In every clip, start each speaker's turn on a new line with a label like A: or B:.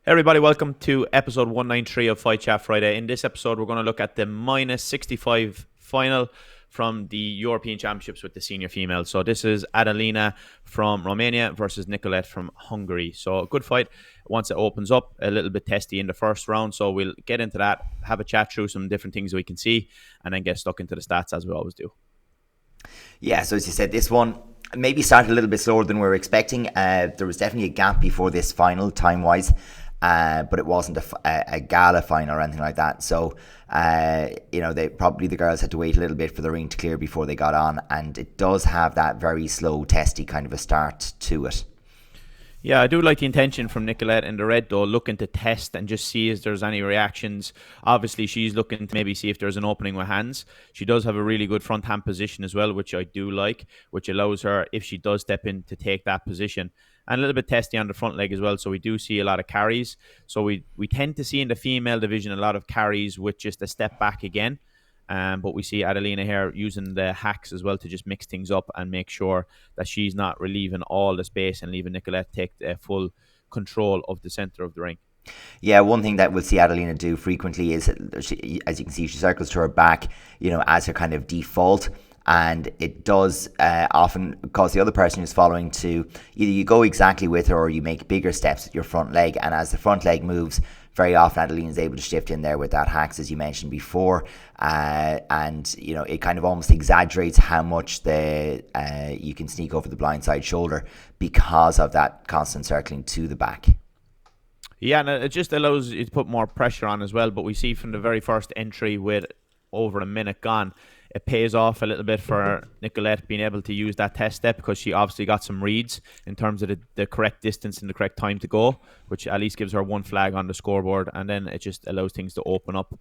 A: Everybody, welcome to episode 193 of Fight Chat Friday. In this episode, we're going to look at the minus 65 final from the European Championships with the senior females. So this is Adelina from Romania versus Nikolett from Hungary. So a good fight once it opens up, a little bit testy in the first round. So we'll get into that, have a chat through some different things we can see, and then get stuck into the stats as we always do.
B: Yeah, so as you said, this one maybe started a little bit slower than we were expecting. There was definitely a gap before this final, time-wise. But it wasn't a gala final or anything like that. So, the girls had to wait a little bit for the ring to clear before they got on. And it does have that very slow, testy kind of a start to it.
A: Yeah, I do like the intention from Nikolett in the red, though, looking to test and just see if there's any reactions. Obviously, she's looking to maybe see if there's an opening with hands. She does have a really good front hand position as well, which I do like, which allows her, if she does step in, to take that position. And a little bit testy on the front leg as well. So we do see a lot of carries. So we tend to see in the female division a lot of carries with just a step back again. But we see Adelina here using the hacks as well to just mix things up and make sure that she's not relieving all the space and leaving Nikolett take full control of the center of the ring.
B: Yeah, one thing that we'll see Adelina do frequently is, she, as you can see, she circles to her back, as her kind of default. And it does often cause the other person who's following to either you go exactly with her or you make bigger steps with your front leg. And as the front leg moves, very often Adelina is able to shift in there with that hacks, as you mentioned before. It kind of almost exaggerates how much you can sneak over the blindside shoulder because of that constant circling to the back.
A: Yeah, and it just allows you to put more pressure on as well. But we see from the very first entry with over a minute gone, it pays off a little bit for Nikolett being able to use that test step because she obviously got some reads in terms of the correct distance and the correct time to go, which at least gives her one flag on the scoreboard, and then it just allows things to open up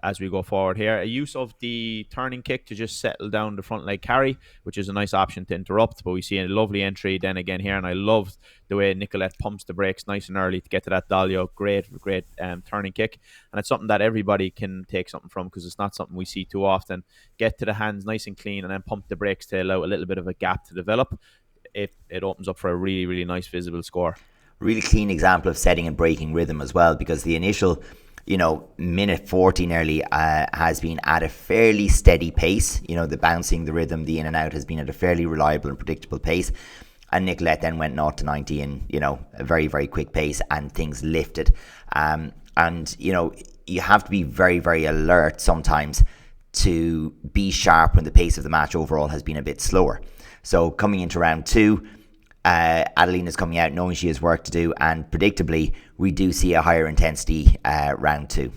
A: as we go forward here. A use of the turning kick to just settle down the front leg carry, which is a nice option to interrupt, but we see a lovely entry then again here, and I love the way Nikolett pumps the brakes nice and early to get to that Dalio. Great turning kick, and it's something that everybody can take something from because it's not something we see too often. Get to the hands nice and clean and then pump the brakes to allow a little bit of a gap to develop. It opens up for a really, really nice visible score.
B: Really clean example of setting and breaking rhythm as well, because the initial minute 40 nearly has been at a fairly steady pace. The bouncing, the rhythm, the in and out has been at a fairly reliable and predictable pace. And Nikolett then went 0 to 90 in, a very, very quick pace, and things lifted. You have to be very, very alert sometimes to be sharp when the pace of the match overall has been a bit slower. So coming into round two, Adelina's coming out knowing she has work to do, and predictably we do see a higher intensity round two.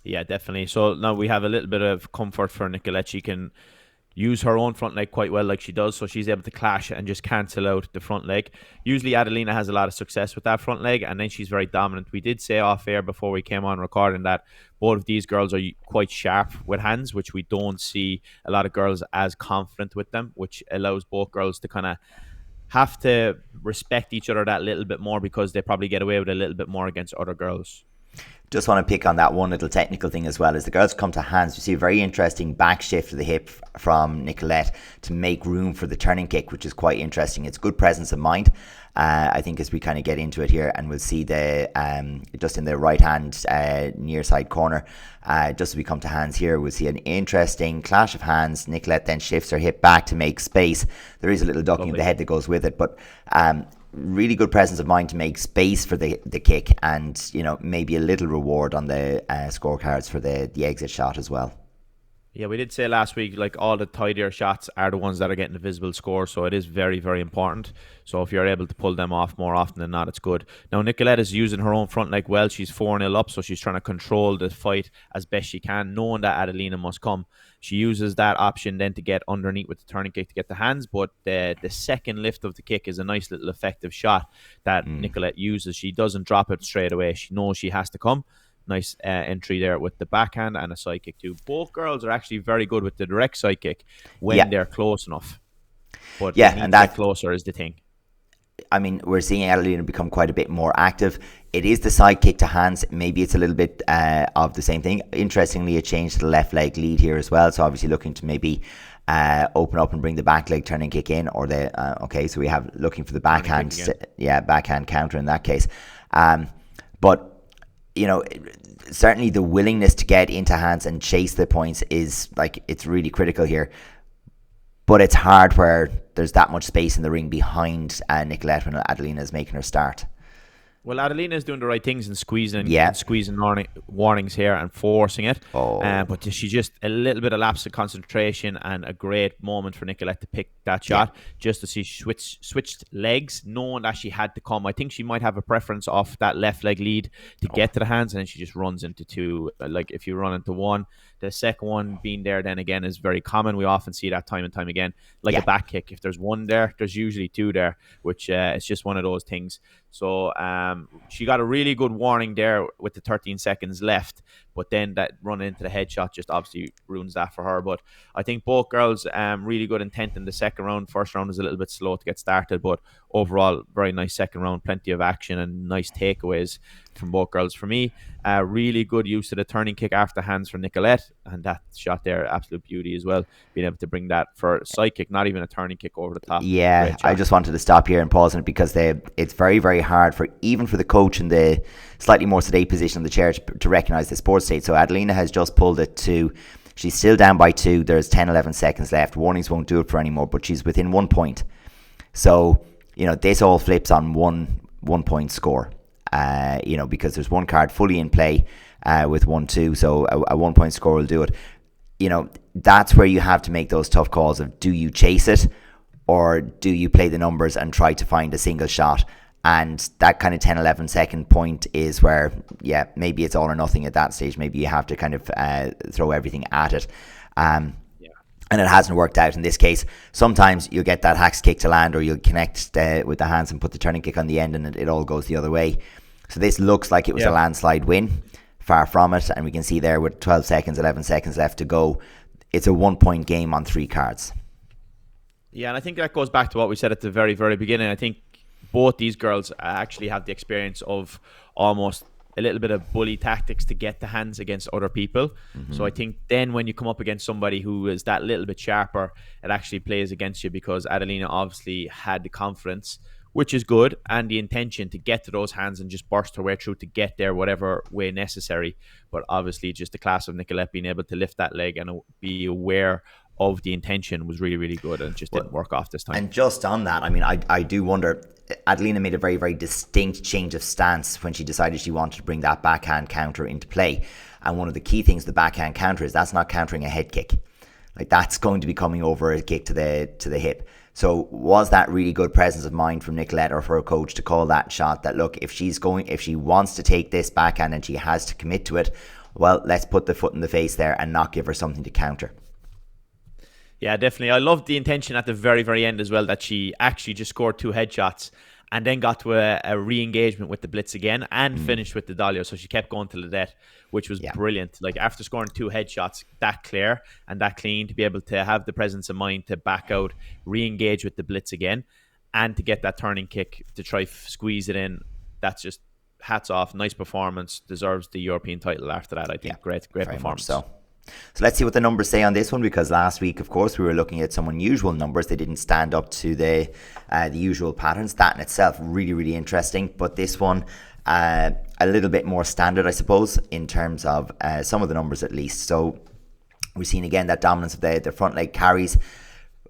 A: Yeah, definitely. So now we have a little bit of comfort for Nikolett. She can use her own front leg quite well like she does, so she's able to clash and just cancel out the front leg. Usually Adelina has a lot of success with that front leg, and then she's very dominant. We did say off air before we came on recording that both of these girls are quite sharp with hands, which we don't see a lot of girls as confident with them, which allows both girls to kind of have to respect each other that little bit more because they probably get away with a little bit more against other girls.
B: Just want to pick on that one little technical thing as well. As the girls come to hands, you see a very interesting back shift of the hip from Nikolett to make room for the turning kick, which is quite interesting. It's good presence of mind, I think, as we kind of get into it here, and we'll see the just in the right hand near side corner, just as we come to hands here, we'll see an interesting clash of hands. Nikolett then shifts her hip back to make space. There is a little ducking of the head that goes with it, but really good presence of mind to make space for the kick, and maybe a little reward on the scorecards for the exit shot as well.
A: Yeah, we did say last week, like, all the tidier shots are the ones that are getting the visible score, so it is very, very important. So if you're able to pull them off more often than not, it's good. Now, Nikolett is using her own front leg well. She's 4-0 up, so she's trying to control the fight as best she can, knowing that Adelina must come. She uses that option then to get underneath with the turning kick to get the hands, but the second lift of the kick is a nice little effective shot that Nikolett uses. She doesn't drop it straight away. She knows she has to come. Nice entry there with the backhand and a side kick too. Both girls are actually very good with the direct side kick when they're close enough. But and that closer is the thing.
B: I mean, we're seeing Adelina become quite a bit more active. It is the side kick to hands. Maybe it's a little bit of the same thing. Interestingly, it changed to the left leg lead here as well. So obviously looking to maybe open up and bring the back leg turning kick in, or the so we have looking for the backhand, backhand counter in that case. But certainly the willingness to get into hands and chase the points is like, it's really critical here. But it's hard where there's that much space in the ring behind Nikolett when Adelina is making her start.
A: Well, Adelina is doing the right things and squeezing
B: Yeah.
A: and squeezing warnings here and forcing it.
B: Oh.
A: But she just a little bit of lapse of concentration and a great moment for Nikolett to pick that shot. Just as she switched legs, knowing that she had to come. I think she might have a preference off that left leg lead to get to the hands, and then she just runs into two. Like if you run into one, the second one being there then again is very common. We often see that time and time again. Like a back kick, if there's one there, there's usually two there, which it's just one of those things. So she got a really good warning there with the 13 seconds left, but then that run into the headshot just obviously ruins that for her. But I think both girls really good intent in the second round. First round was a little bit slow to get started, but overall very nice second round, plenty of action and nice takeaways from both girls. For me, really good use of the turning kick after hands for Nikolett, and that shot there, absolute beauty as well, being able to bring that for a side kick, not even a turning kick over the top.
B: Yeah, I just wanted to stop here and pause on it because it's very, very hard even for the coach in the slightly more sedate position on the chair to recognise the sports state. So Adelina has just pulled it to, she's still down by 2, there's 10-11 seconds left, warnings won't do it for anymore, but she's within 1 point. So this all flips on one point score, because there's one card fully in play with 1-2, so a 1 point score will do it. That's where you have to make those tough calls of, do you chase it or do you play the numbers and try to find a single shot? And that kind of 10-11 second point is where, maybe it's all or nothing at that stage. Maybe you have to kind of throw everything at it. And it hasn't worked out in this case. Sometimes you'll get that hax kick to land, or you'll connect with the hands and put the turning kick on the end, and it all goes the other way. So this looks like it was a landslide win. Far from it. And we can see there with 12 seconds, 11 seconds left to go, it's a 1 point game on 3 cards.
A: Yeah, and I think that goes back to what we said at the very, very beginning. I think both these girls actually have the experience of almost a little bit of bully tactics to get the hands against other people. Mm-hmm. So I think then when you come up against somebody who is that little bit sharper, it actually plays against you, because Adelina obviously had the confidence, which is good, and the intention to get to those hands and just burst her way through to get there whatever way necessary. But obviously just the class of Nikolett being able to lift that leg and be aware of the intention was really, really good, and it just didn't work off this time.
B: And just on that, I mean, I do wonder, Adelina made a very, very distinct change of stance when she decided she wanted to bring that backhand counter into play. And one of the key things the backhand counter is, that's not countering a head kick. Like, that's going to be coming over a kick to the hip. So was that really good presence of mind from Nikolett or for a coach to call that shot, that look, if she wants to take this backhand and she has to commit to it, well, let's put the foot in the face there and not give her something to counter.
A: Yeah, definitely. I loved the intention at the very, very end as well, that she actually just scored 2 headshots and then got to a re-engagement with the blitz again and finished with the Dalio. So she kept going to Ledette, which was brilliant. Like, after scoring 2 headshots, that clear and that clean, to be able to have the presence of mind to back out, re-engage with the blitz again, and to get that turning kick to try squeeze it in, that's just hats off. Nice performance. Deserves the European title after that, I think. Great performance.
B: So let's see what the numbers say on this one, because last week, of course, we were looking at some unusual numbers. They didn't stand up to the usual patterns. That in itself, really, really interesting. But this one, a little bit more standard, I suppose, in terms of some of the numbers at least. So we've seen again that dominance of the front leg carries.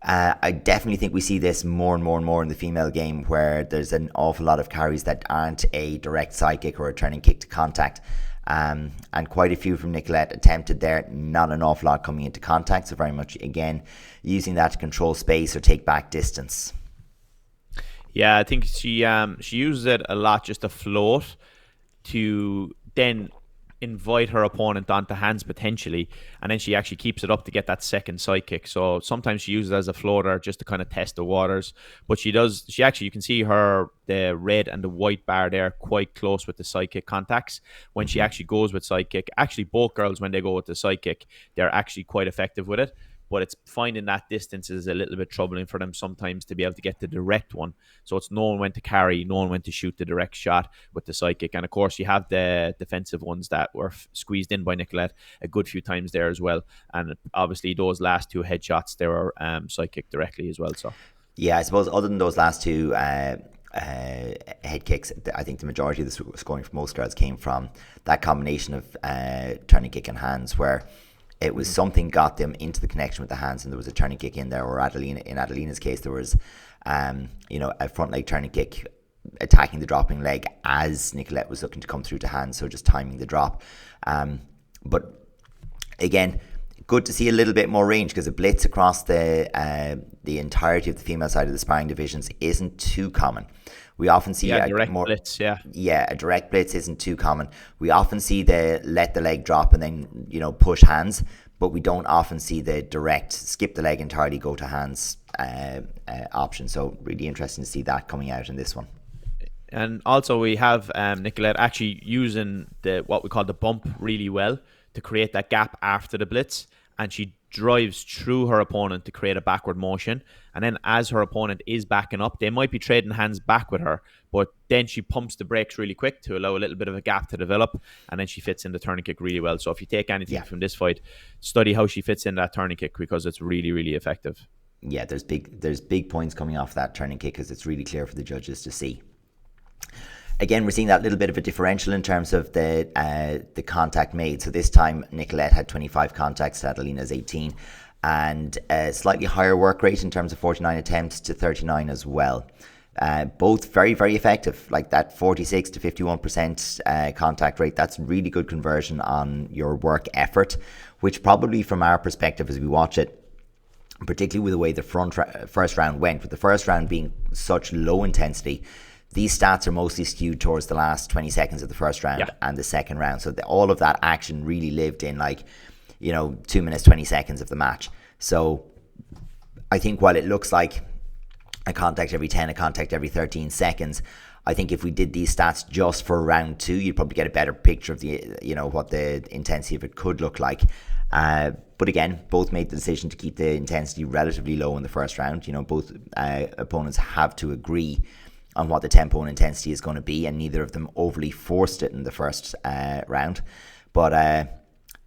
B: I definitely think we see this more and more and more in the female game, where there's an awful lot of carries that aren't a direct side kick or a turning kick to contact. And quite a few from Nikolett attempted there, not an awful lot coming into contact, so very much again using that to control space or take back distance.
A: Yeah, I think she uses it a lot just to float, to then invite her opponent onto hands potentially, and then she actually keeps it up to get that second side kick. So sometimes she uses it as a floater just to kind of test the waters, but she actually, you can see the red and the white bar there quite close with the side kick contacts. When she actually goes with side kick, actually both girls, when they go with the side kick, they're actually quite effective with it. But it's finding that distance is a little bit troubling for them sometimes to be able to get the direct one. So it's knowing when to carry, knowing when to shoot the direct shot with the side kick. And of course, you have the defensive ones that were squeezed in by Nikolett a good few times there as well. And obviously those last 2 headshots, they were side kick directly as well. So
B: yeah, I suppose other than those last 2, head kicks. I think the majority of the scoring for most girls came from that combination of turning kick and hands, where it was something got them into the connection with the hands, and there was a turning kick in there. Or in Adelina's case, there was a front leg turning kick attacking the dropping leg as Nikolett was looking to come through to hands, so just timing the drop. But again, good to see a little bit more range, because a blitz across the entirety of the female side of the sparring divisions isn't too common. We often see
A: a direct blitz,
B: a direct blitz isn't too common. We often see the let the leg drop and then push hands, but we don't often see the direct skip the leg entirely, go to hands option. So really interesting to see that coming out in this one.
A: And also we have Nikolett actually using what we call the bump really well to create that gap after the blitz, and she drives through her opponent to create a backward motion. And then as her opponent is backing up, they might be trading hands back with her, but then she pumps the brakes really quick to allow a little bit of a gap to develop, and then she fits in the turning kick really well. So if you take anything from this fight, study how she fits in that turning kick, because it's really, really effective.
B: Yeah, there's big points coming off that turning kick, because it's really clear for the judges to see. Again, we're seeing that little bit of a differential in terms of the contact made. So this time, Nikolett had 25 contacts, Adelina's 18, and a slightly higher work rate in terms of 49 attempts to 39 as well. Both very, very effective, like that 46 to 51% contact rate. That's really good conversion on your work effort, which probably from our perspective as we watch it, particularly with the way the first round went, with the first round being such low intensity, these stats are mostly skewed towards the last 20 seconds of the first round and the second round. So all of that action really lived in 2 minutes, 20 seconds of the match. So I think while it looks like a contact every 10, a contact every 13 seconds, I think if we did these stats just for round 2, you'd probably get a better picture of the, what the intensity of it could look like. But again, both made the decision to keep the intensity relatively low in the first round. Both opponents have to agree on what the tempo and intensity is going to be, and neither of them overly forced it in the first round. But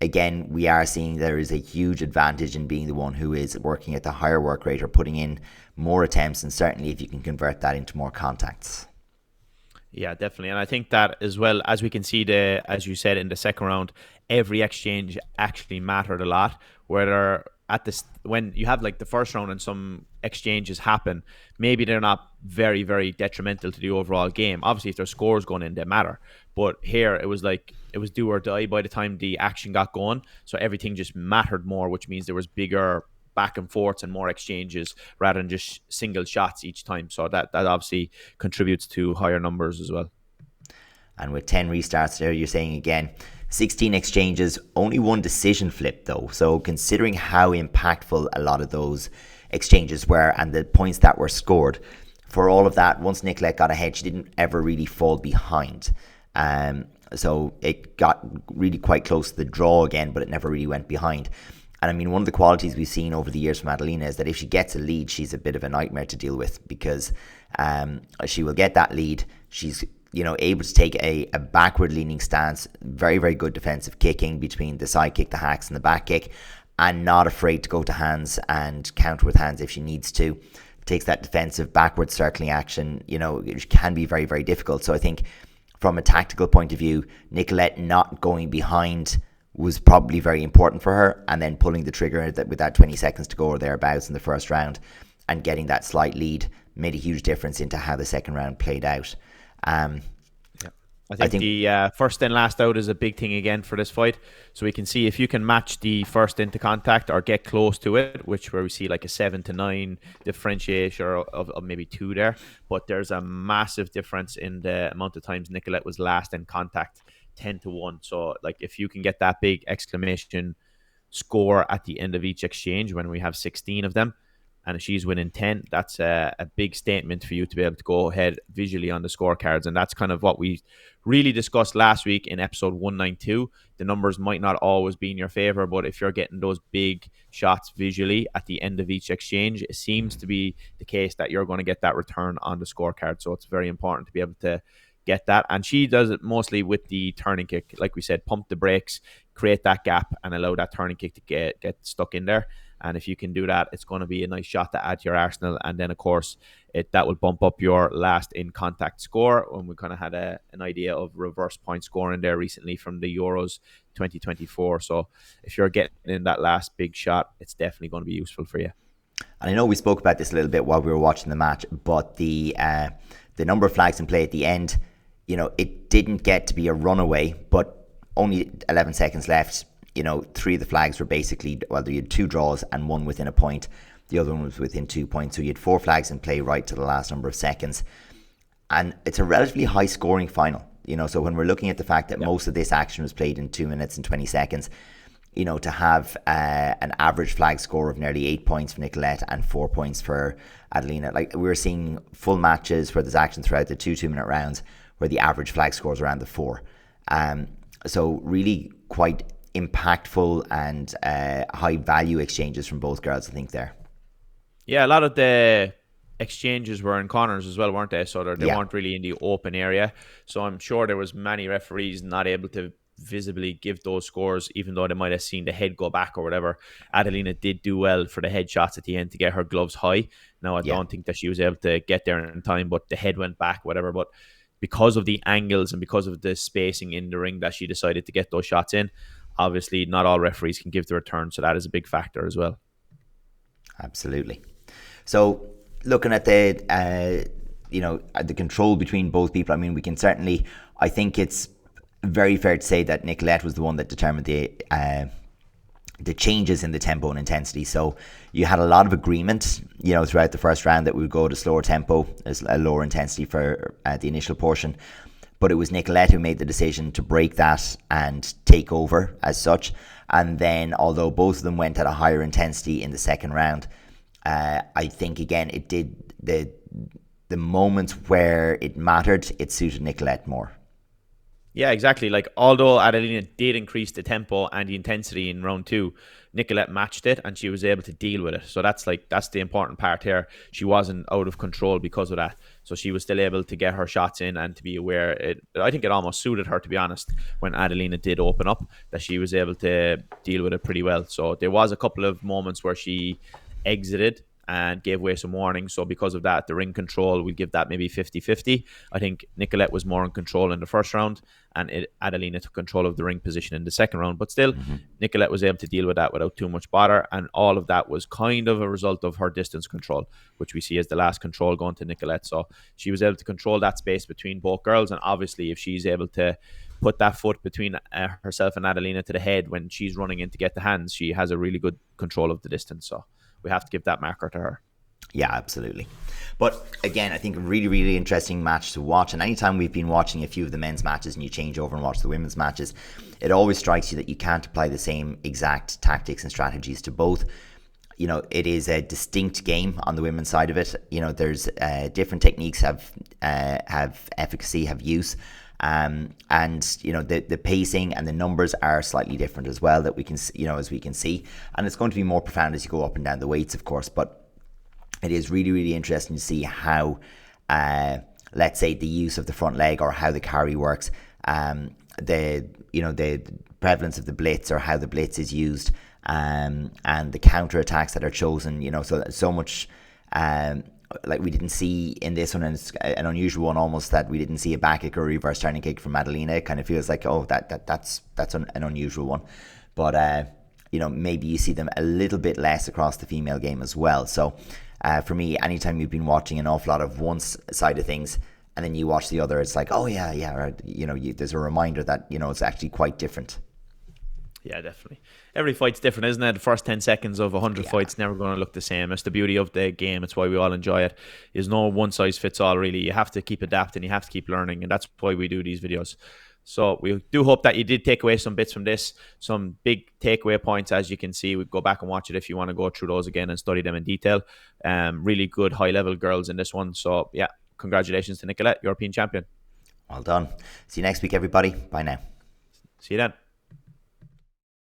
B: again, we are seeing there is a huge advantage in being the one who is working at the higher work rate or putting in more attempts, and certainly if you can convert that into more contacts.
A: Yeah, definitely. And I think that as well, as we can see, as you said, in the second round, every exchange actually mattered a lot. Whether when you have like the first round and some exchanges happen, maybe they're not very, very detrimental to the overall game. Obviously, if there's scores going in, they matter. But here, it was do or die by the time the action got going. So everything just mattered more, which means there was bigger back and forths and more exchanges rather than just single shots each time. So that obviously contributes to higher numbers as well.
B: And with 10 restarts there, you're saying again, 16 exchanges, only one decision flip though. So considering how impactful a lot of those exchanges were and the points that were scored, for all of that, once Nikolett got ahead, she didn't ever really fall behind. So it got really quite close to the draw again, but it never really went behind. And I mean, one of the qualities we've seen over the years from Adelina is that if she gets a lead, she's a bit of a nightmare to deal with, because she will get that lead. She's able to take a backward leaning stance, very, very good defensive kicking between the side kick, the hacks and the back kick, and not afraid to go to hands and counter with hands if she needs to. Takes that defensive backward circling action, it can be very, very difficult. So I think from a tactical point of view, Nikolett not going behind was probably very important for her, and then pulling the trigger with that 20 seconds to go or thereabouts in the first round and getting that slight lead made a huge difference into how the second round played out.
A: I think the first in last out is a big thing again for this fight. So we can see if you can match the first into contact or get close to it, where we see like a 7 to 9 differentiation of maybe 2 there, but there's a massive difference in the amount of times Nikolett was last in contact, 10 to 1. So like if you can get that big exclamation score at the end of each exchange when we have 16 of them, and she's winning 10, that's a big statement for you to be able to go ahead visually on the scorecards. And that's kind of what we really discussed last week in episode 192. The numbers might not always be in your favor, but if you're getting those big shots visually at the end of each exchange, it seems to be the case that you're going to get that return on the scorecard. So it's very important to be able to get that. And she does it mostly with the turning kick. Like we said, pump the brakes, create that gap, and allow that turning kick to get stuck in there. And if you can do that, it's going to be a nice shot to add to your arsenal. And then, of course, that will bump up your last in contact score. When we kind of had an idea of reverse point scoring there recently from the Euros 2024. So if you're getting in that last big shot, it's definitely going to be useful for you.
B: And I know we spoke about this a little bit while we were watching the match, but the number of flags in play at the end, it didn't get to be a runaway, but only 11 seconds left. 3 of the flags were basically, you had 2 draws and 1 within a point. The other one was within 2 points. So you had 4 flags in play right to the last number of seconds. And it's a relatively high scoring final. So when we're looking at the fact that most of this action was played in 2 minutes and 20 seconds, to have an average flag score of nearly 8 points for Nikolett and 4 points for Adelina. Like, we're seeing full matches where there's action throughout the 2-minute rounds where the average flag score is around the 4. So really quite impactful and high value exchanges from both girls, I think, there.
A: Yeah, a lot of the exchanges were in corners as well, weren't they? So they weren't really in the open area. So I'm sure there was many referees not able to visibly give those scores, even though they might have seen the head go back or whatever. Adelina did do well for the head shots at the end to get her gloves high. Now, I don't think that she was able to get there in time, but the head went back, whatever. But because of the angles and because of the spacing in the ring that she decided to get those shots in, obviously not all referees can give the return, so that is a big factor as well.
B: Absolutely. So looking at the the control between both people, I mean, we can certainly, I think it's very fair to say that Nikolett was the one that determined the changes in the tempo and intensity. So you had a lot of agreement, throughout the first round that we would go to slower tempo, a lower intensity for the initial portion. But it was Nikolett who made the decision to break that and take over as such. And then, although both of them went at a higher intensity in the second round, I think, again, it did the moments where it mattered, it suited Nikolett more.
A: Yeah, exactly. Like, although Adelina did increase the tempo and the intensity in round 2, Nikolett matched it and she was able to deal with it. So that's the important part here. She wasn't out of control because of that. So she was still able to get her shots in and to be aware. I think it almost suited her, to be honest, when Adelina did open up, that she was able to deal with it pretty well. So there was a couple of moments where she exited and gave away some warnings. So because of that, the ring control, we'll give that maybe 50-50. I think Nikolett was more in control in the first round, and Adelina took control of the ring position in the second round. But still, Nikolett was able to deal with that without too much bother, and all of that was kind of a result of her distance control, which we see as the last control going to Nikolett. So she was able to control that space between both girls, and obviously if she's able to put that foot between herself and Adelina to the head when she's running in to get the hands, she has a really good control of the distance. So we have to give that marker to her.
B: Yeah, absolutely. But again, I think a really, really interesting match to watch. And anytime we've been watching a few of the men's matches and you change over and watch the women's matches, it always strikes you that you can't apply the same exact tactics and strategies to both. It is a distinct game on the women's side of it. There's different techniques have efficacy, have use. And the pacing and the numbers are slightly different as well, that we can as we can see, and it's going to be more profound as you go up and down the weights, of course. But it is really, really interesting to see how let's say the use of the front leg or how the carry works, the prevalence of the blitz or how the blitz is used, and the counter attacks that are chosen. So much like we didn't see in this one, and it's an unusual one almost, that we didn't see a back kick or reverse turning kick from Adelina. It kind of feels like, that's an unusual one. But maybe you see them a little bit less across the female game as well. So for me, anytime you've been watching an awful lot of one side of things and then you watch the other, it's like, or, there's a reminder that it's actually quite different.
A: Yeah, definitely. Every fight's different, isn't it? The first 10 seconds of 100 fights never going to look the same. It's the beauty of the game. It's why we all enjoy it. There's no one size fits all, really. You have to keep adapting. You have to keep learning. And that's why we do these videos. So we do hope that you did take away some bits from this, some big takeaway points. As you can see, we go back and watch it if you want to go through those again and study them in detail. Really good high-level girls in this one. So, yeah, congratulations to Nikolett, European champion.
B: Well done. See you next week, everybody. Bye now.
A: See you then.